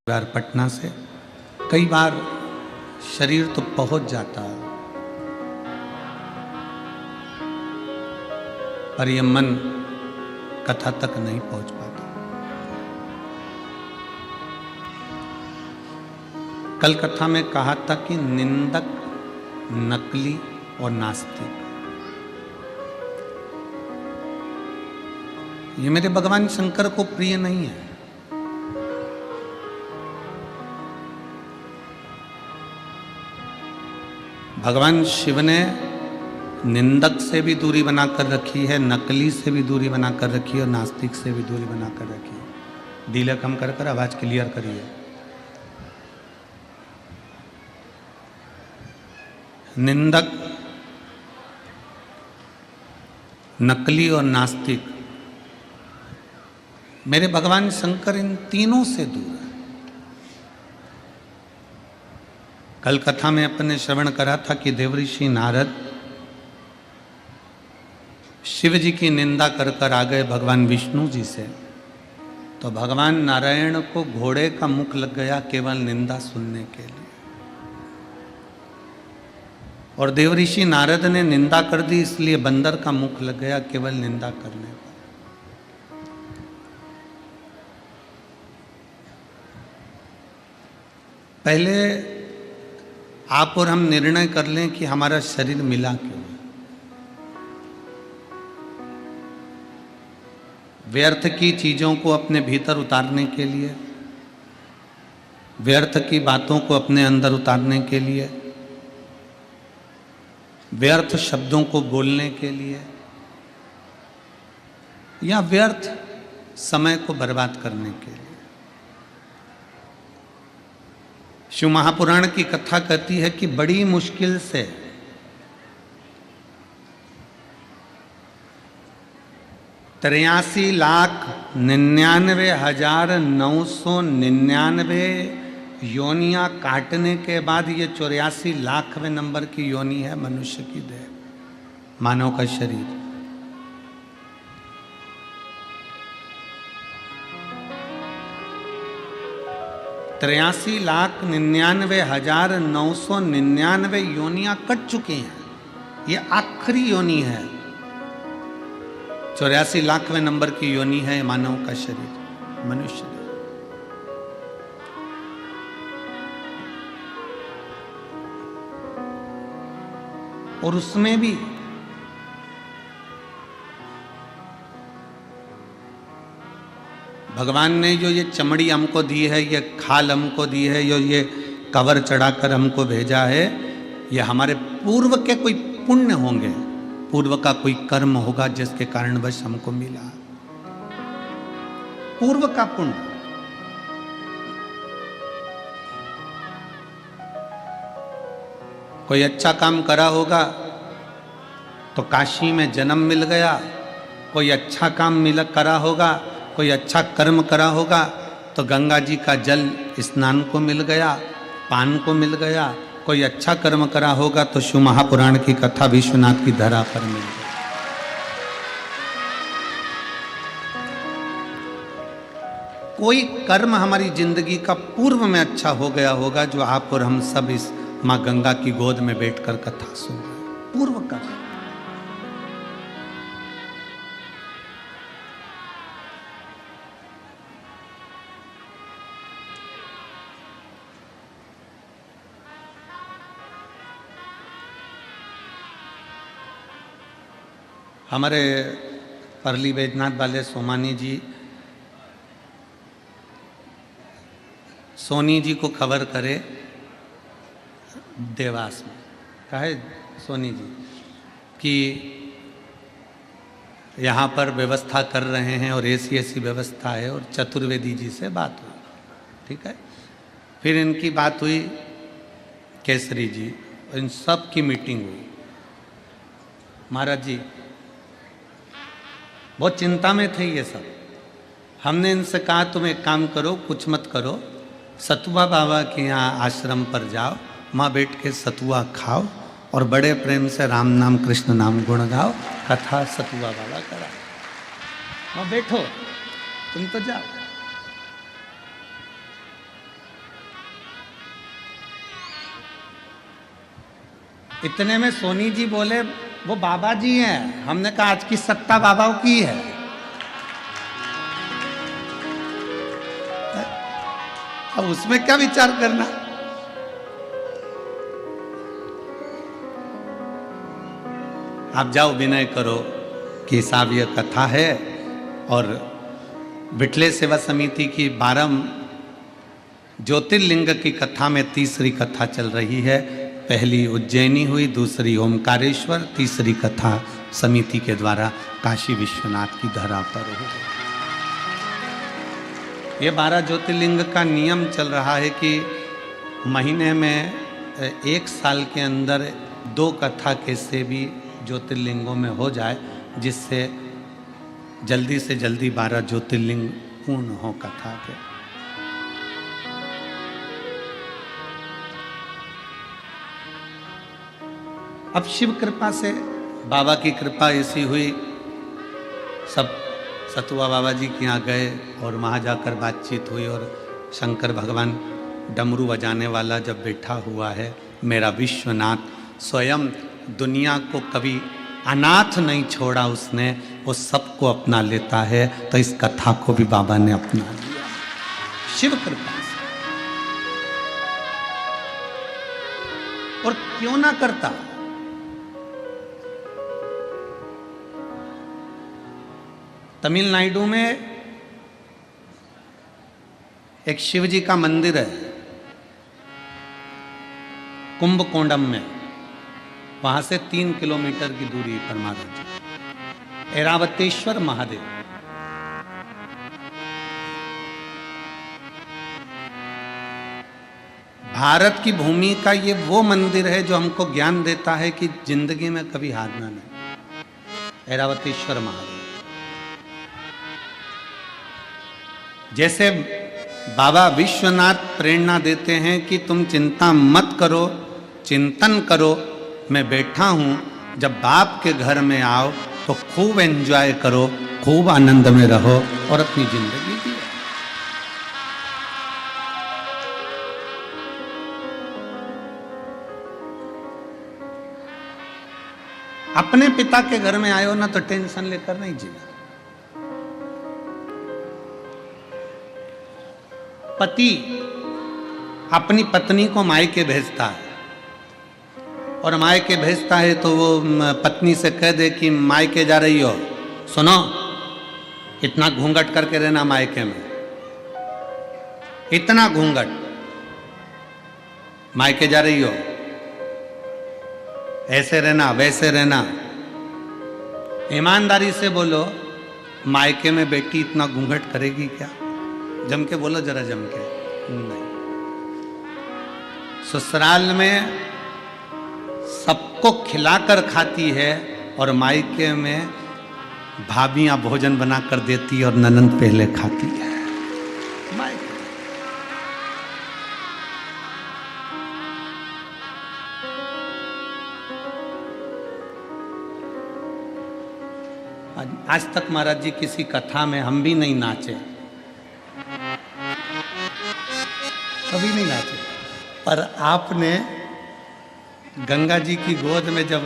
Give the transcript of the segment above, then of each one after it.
बार पटना से कई बार शरीर तो पहुंच जाता है, पर यह मन कथा तक नहीं पहुंच पाता। कल कथा में कहा था कि निंदक, नकली और नास्तिक, ये मेरे भगवान शंकर को प्रिय नहीं है। भगवान शिव ने निंदक से भी दूरी बनाकर रखी है, नकली से भी दूरी बनाकर रखी है और नास्तिक से भी दूरी बनाकर रखी है। डीले कम कर आवाज क्लियर करिए। निंदक, नकली और नास्तिक, मेरे भगवान शंकर इन तीनों से दूर है। कल कथा में अपने श्रवण करा था कि देवऋषि नारद शिव जी की निंदा कर कर आ गए भगवान विष्णु जी से, तो भगवान नारायण को घोड़े का मुख लग गया केवल निंदा सुनने के लिए, और देवऋषि नारद ने निंदा कर दी इसलिए बंदर का मुख लग गया केवल निंदा करने पर। पहले आप और हम निर्णय कर लें कि हमारा शरीर मिला क्यों है। व्यर्थ की चीजों को अपने भीतर उतारने के लिए, व्यर्थ की बातों को अपने अंदर उतारने के लिए, व्यर्थ शब्दों को बोलने के लिए, या व्यर्थ समय को बर्बाद करने के लिए। शिव महापुराण की कथा कहती है कि बड़ी मुश्किल से तिरासी लाख 99,999 योनियां काटने के बाद ये 84 लाखवें नंबर की योनि है मनुष्य की देह, मानव का शरीर। तिरासी लाख 99,999 योनियां कट चुकी हैं। ये आखिरी योनि है, 84 लाखवें नंबर की योनि है मानव का शरीर, मनुष्य। और उसमें भी भगवान ने जो ये चमड़ी हमको दी है, ये खाल हमको दी है, जो ये कवर चढ़ाकर हमको भेजा है, ये हमारे पूर्व के कोई पुण्य होंगे, पूर्व का कोई कर्म होगा जिसके कारण बस हमको मिला। पूर्व का पुण्य। कोई अच्छा काम करा होगा तो काशी में जन्म मिल गया, कोई अच्छा काम करा होगा, कोई अच्छा कर्म करा होगा तो गंगा जी का जल स्नान को मिल गया, पान को मिल गया। कोई अच्छा कर्म करा होगा तो शिव महापुराण की कथा विश्वनाथ की धरा पर मिल गई। कोई कर्म हमारी जिंदगी का पूर्व में अच्छा हो गया होगा जो आप और हम सब इस माँ गंगा की गोद में बैठकर कथा सुन रहे हैं। पूर्व कर्म। हमारे परली बैजनाथ वाले सोमानी जी, सोनी जी को खबर करे देवास में, कहे सोनी जी कि यहाँ पर व्यवस्था कर रहे हैं और ऐसी ऐसी व्यवस्था है, और चतुर्वेदी जी से बात हुई। ठीक है, फिर इनकी बात हुई केसरी जी, इन सब की मीटिंग हुई। महाराज जी बहुत चिंता में थे ये सब। हमने इनसे कहा तुम एक काम करो, कुछ मत करो, सतुआ बाबा के यहाँ आश्रम पर जाओ, माँ बैठ के सतुआ खाओ और बड़े प्रेम से राम नाम कृष्ण नाम गुण गाओ, कथा सतुआ बाबा करा। माँ बैठो, तुम तो जाओ। इतने में सोनी जी बोले वो बाबा जी हैं। हमने कहा आज की सत्ता बाबाओं की है। अब उसमें क्या विचार करना। आप जाओ विनय करो कि साहब ये कथा है और बिटले सेवा समिति की 12 ज्योतिर्लिंग की कथा में तीसरी कथा चल रही है। पहली उज्जैनी हुई, दूसरी ओमकारेश्वर, तीसरी कथा समिति के द्वारा काशी विश्वनाथ की धरा पर हुई। ये 12 ज्योतिर्लिंग का नियम चल रहा है कि महीने में 1 साल के अंदर 2 कथा कैसे भी ज्योतिर्लिंगों में हो जाए, जिससे जल्दी से जल्दी 12 ज्योतिर्लिंग पूर्ण हो कथा के। अब शिव कृपा से, बाबा की कृपा ऐसी हुई, सब सतुआ बाबा जी के यहाँ गए और वहाँ जाकर बातचीत हुई और शंकर भगवान डमरू बजाने वाला जब बैठा हुआ है, मेरा विश्वनाथ स्वयं दुनिया को कभी अनाथ नहीं छोड़ा उसने, वो सबको अपना लेता है। तो इस कथा को भी बाबा ने अपना लिया शिव कृपा से। और क्यों ना करता। तमिलनाडु में एक शिव जी का मंदिर है कुंभकोणम में, वहां से 3 किलोमीटर की दूरी पर महाराज जी ऐरावतेश्वर महादेव। भारत की भूमि का ये वो मंदिर है जो हमको ज्ञान देता है कि जिंदगी में कभी हारना नहीं। ऐरावतेश्वर महादेव जैसे बाबा विश्वनाथ प्रेरणा देते हैं कि तुम चिंता मत करो, चिंतन करो, मैं बैठा हूं। जब बाप के घर में आओ तो खूब एंजॉय करो, खूब आनंद में रहो और अपनी जिंदगी जियो। अपने पिता के घर में आए हो ना तो टेंशन लेकर नहीं जीना। पति अपनी पत्नी को मायके भेजता है और मायके भेजता है तो वो पत्नी से कह दे कि मायके जा रही हो, सुनो इतना घूंघट करके रहना मायके में, इतना घूंघट, मायके जा रही हो ऐसे रहना वैसे रहना। ईमानदारी से बोलो, मायके में बेटी इतना घूंघट करेगी क्या? जम के बोलो, जरा जम के। नहीं, ससुराल में सबको खिलाकर खाती है और मायके में भाभियां भोजन बनाकर देती और ननंद पहले खाती है। मायके आज तक महाराज जी किसी कथा में हम भी नहीं नाचे, कभी नहीं नाचे, पर आपने गंगा जी की गोद में जब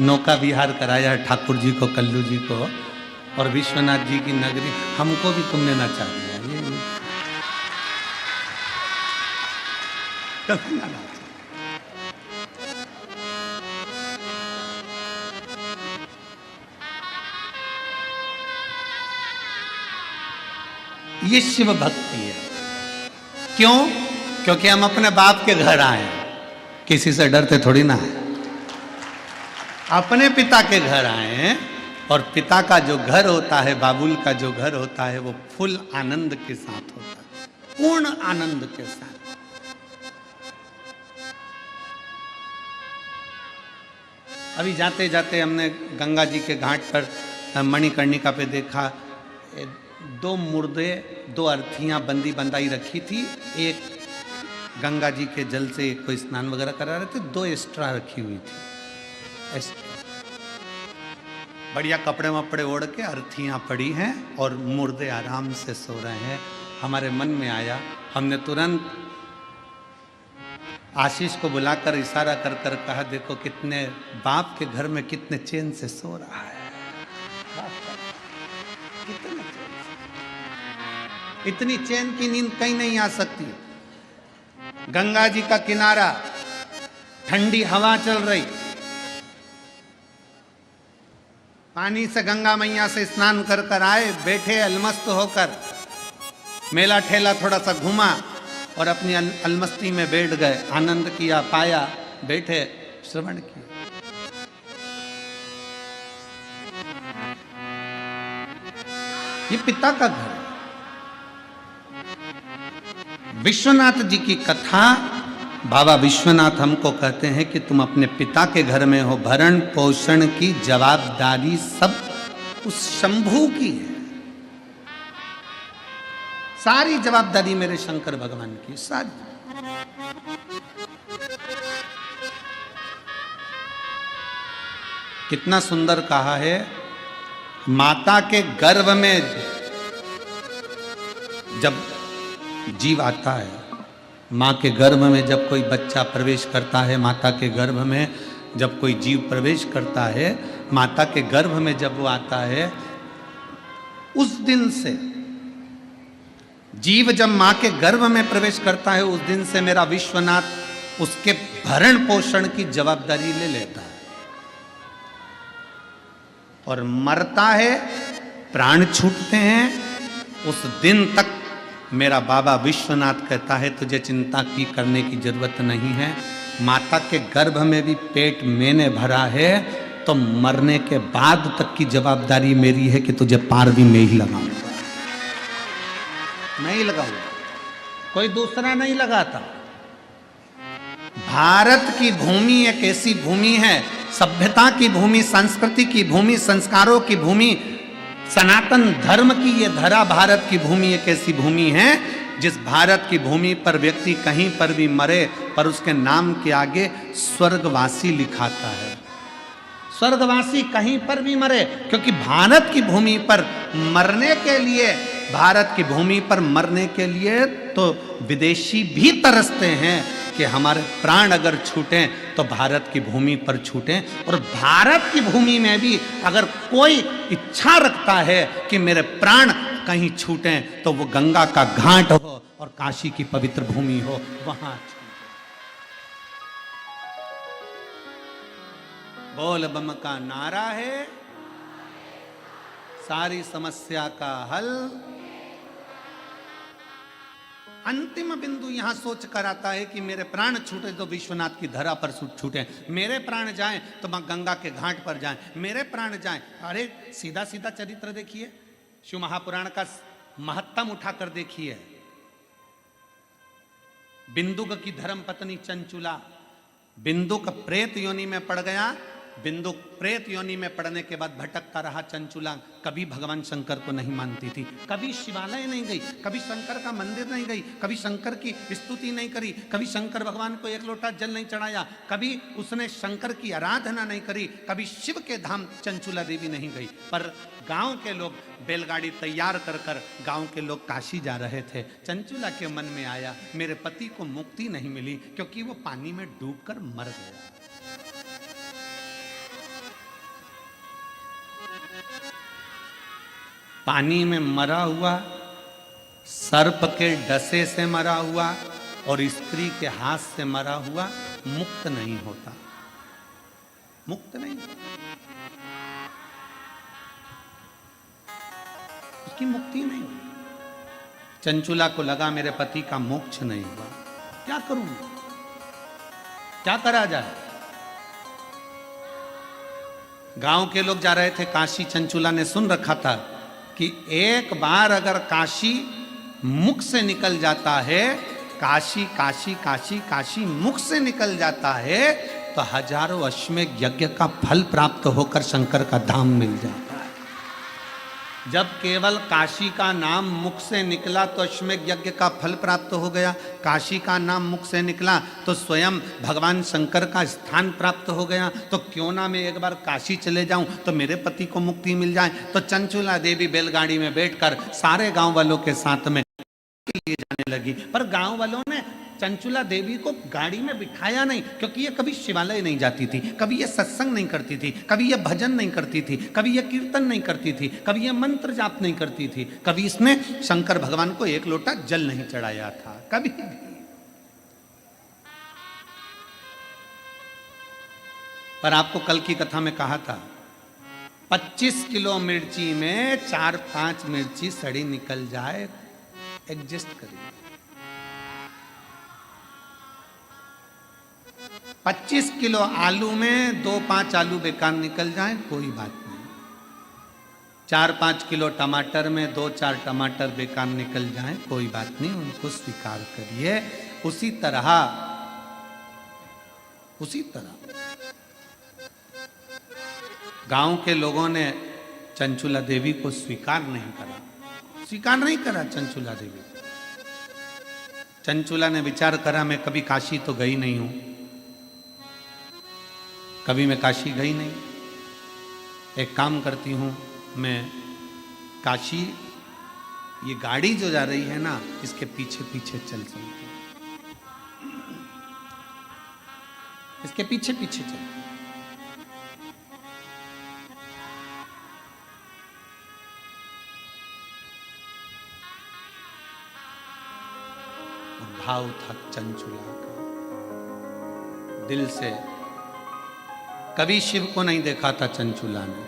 नौका विहार कराया ठाकुर जी को, कल्लू जी को और विश्वनाथ जी की नगरी, हमको भी तुमने नचा दिया। ये कभी ना नाचे। ये शिव भक्ति है। क्यों? क्योंकि हम अपने बाप के घर आए, किसी से डरते थोड़ी ना है। अपने पिता के घर आए हैं और पिता का जो घर होता है, बाबुल का जो घर होता है, वो फुल आनंद के साथ होता है, पूर्ण आनंद के साथ। अभी जाते जाते हमने गंगा जी के घाट पर मणिकर्णिका पे देखा 2 मुर्दे, 2 अर्थियां बंदी बंदाई रखी थी। एक गंगा जी के जल से कोई स्नान वगैरह करा रहे थे, 2 एक्स्ट्रा रखी हुई थी। बढ़िया कपड़े वपड़े ओढ़ के अर्थियां पड़ी हैं और मुर्दे आराम से सो रहे हैं। हमारे मन में आया, हमने तुरंत आशीष को बुलाकर इशारा कर कर कहा, देखो कितने बाप के घर में कितने चैन से सो रहा है, कितने चैन से। इतनी चैन की नींद कहीं नहीं आ सकती। गंगा जी का किनारा, ठंडी हवा चल रही, पानी से गंगा मैया से स्नान कर कर आए, बैठे अलमस्त होकर, मेला ठेला थोड़ा सा घूमा और अपनी अलमस्ती में बैठ गए, आनंद किया, पाया, बैठे, श्रवण किया। ये पिता का घर है। विश्वनाथ जी की कथा, बाबा विश्वनाथ हमको कहते हैं कि तुम अपने पिता के घर में हो, भरण पोषण की जवाबदारी सब उस शंभू की है। सारी जवाबदारी मेरे शंकर भगवान की, सारी। कितना सुंदर कहा है, माता के गर्भ में जब जीव आता है, माँ के गर्भ में जब कोई बच्चा प्रवेश करता है, माता के गर्भ में जब कोई जीव प्रवेश करता है, माता के गर्भ में जब वो आता है, उस दिन से जीव जब माँ के गर्भ में प्रवेश करता है, उस दिन से मेरा विश्वनाथ उसके भरण पोषण की जवाबदारी ले लेता है। और मरता है, प्राण छूटते हैं, उस दिन तक मेरा बाबा विश्वनाथ कहता है तुझे चिंता की करने की जरूरत नहीं है। माता के गर्भ में भी पेट मैंने भरा है, तो मरने के बाद तक की जवाबदारी मेरी है कि तुझे पार भी मैं ही लगाऊंगा, मैं ही लगाऊंगा, कोई दूसरा नहीं लगाता। भारत की भूमि एक ऐसी भूमि है, सभ्यता की भूमि, संस्कृति की भूमि, संस्कारों की भूमि, सनातन धर्म की ये धरा भारत की भूमि एक ऐसी भूमि है जिस भारत की भूमि पर व्यक्ति कहीं पर भी मरे पर उसके नाम के आगे स्वर्गवासी लिखाता है। स्वर्गवासी कहीं पर भी मरे, क्योंकि भारत की भूमि पर मरने के लिए, भारत की भूमि पर मरने के लिए तो विदेशी भी तरसते हैं कि हमारे प्राण अगर छूटें तो भारत की भूमि पर छूटें। और भारत की भूमि में भी अगर कोई इच्छा रखता है कि मेरे प्राण कहीं छूटें तो वो गंगा का घाट हो और काशी की पवित्र भूमि हो, वहां छूटे। बोल बम का नारा है, सारी समस्या का हल। अंतिम बिंदु यहां सोच कर आता है कि मेरे प्राण छूटे तो विश्वनाथ की धरा पर छूटे, मेरे प्राण जाएं तो मां गंगा के घाट पर जाएं, मेरे प्राण जाएं। अरे सीधा सीधा चरित्र देखिए, शिव महापुराण का महत्तम उठाकर देखिए। बिंदुक की धर्म पत्नी चंचुला, बिंदुक प्रेत योनि में पड़ गया, बिंदुक प्रेत योनि में पड़ने के बाद भटकता रहा चंचुला। कभी भगवान शंकर को नहीं मानती थी, कभी शिवालय नहीं गई, कभी शंकर का मंदिर नहीं गई, कभी शंकर की स्तुति नहीं करी, कभी शंकर भगवान को एक लोटा जल नहीं चढ़ाया, कभी उसने शंकर की आराधना नहीं करी, कभी शिव के धाम चंचुला देवी नहीं गई। पर गांव के लोग बैलगाड़ी तैयार कर कर गांव के लोग काशी जा रहे थे। चंचुला के मन में आया मेरे पति को मुक्ति नहीं मिली क्योंकि वो पानी में डूबकर मर गया। पानी में मरा हुआ, सर्प के डसे से मरा हुआ और स्त्री के हाथ से मरा हुआ मुक्त नहीं होता, मुक्त नहीं होता, उसकी मुक्ति नहीं हुई। चंचुला को लगा मेरे पति का मोक्ष नहीं हुआ, क्या करूं, क्या करा जाए। गांव के लोग जा रहे थे काशी, चंचुला ने सुन रखा था कि एक बार अगर काशी मुख से निकल जाता है, काशी काशी काशी काशी मुख से निकल जाता है तो हजारों अश्वमेध यज्ञ का फल प्राप्त होकर शंकर का धाम मिल जाता है। जब केवल काशी का नाम मुख से निकला तो अश्वमेध यज्ञ का फल प्राप्त हो गया, काशी का नाम मुख से निकला तो स्वयं भगवान शंकर का स्थान प्राप्त हो गया। तो क्यों ना मैं एक बार काशी चले जाऊं तो मेरे पति को मुक्ति मिल जाए। तो चंचुला देवी बैलगाड़ी में बैठकर सारे गांव वालों के साथ में लिए आने लगी। पर गांव वालों ने चंचुला देवी को गाड़ी में बिठाया नहीं, क्योंकि ये कभी शिवालय नहीं जाती थी, कभी ये सत्संग नहीं करती थी, कभी ये भजन नहीं करती थी, कभी ये कीर्तन नहीं करती थी, कभी ये मंत्र जाप नहीं करती थी, कभी इसने शंकर भगवान को एक लोटा जल नहीं चढ़ाया था, कभी भी। पर आपको कल की कथा में कहा था 25 किलो मिर्ची में 4-5 मिर्ची सड़ी निकल जाए, एडजस्ट करिए। 25 किलो आलू में 2-5 आलू बेकार निकल जाए, कोई बात नहीं। 4-5 किलो टमाटर में 2-4 टमाटर बेकार निकल जाए, कोई बात नहीं, उनको स्वीकार करिए। उसी तरह गांव के लोगों ने चंचुला देवी को स्वीकार नहीं करा चंचुला देवी। चंचुला ने विचार करा, मैं कभी काशी तो गई नहीं हूं, कभी मैं काशी गई नहीं, एक काम करती हूं, मैं काशी, ये गाड़ी जो जा रही है ना, इसके पीछे पीछे चलती हूं, इसके पीछे पीछे चलती हूं। भाव था चंचुला का, दिल से। कभी शिव को नहीं देखा था चंचुला ने,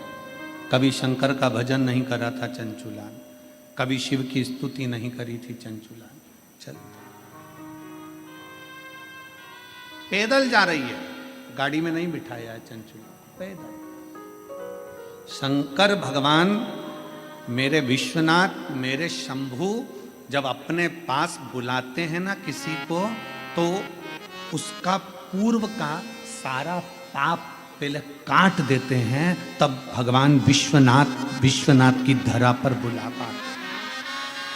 कभी शंकर का भजन नहीं करा था चंचुला ने, कभी शिव की स्तुति नहीं करी थी चंचुला ने। चल पैदल जा रही है, गाड़ी में नहीं बिठाया है चंचुला को, पैदल। शंकर भगवान, मेरे विश्वनाथ, मेरे शंभू जब अपने पास बुलाते हैं ना किसी को, तो उसका पूर्व का सारा पाप पहले काट देते हैं, तब भगवान विश्वनाथ की धरा पर बुला पाते।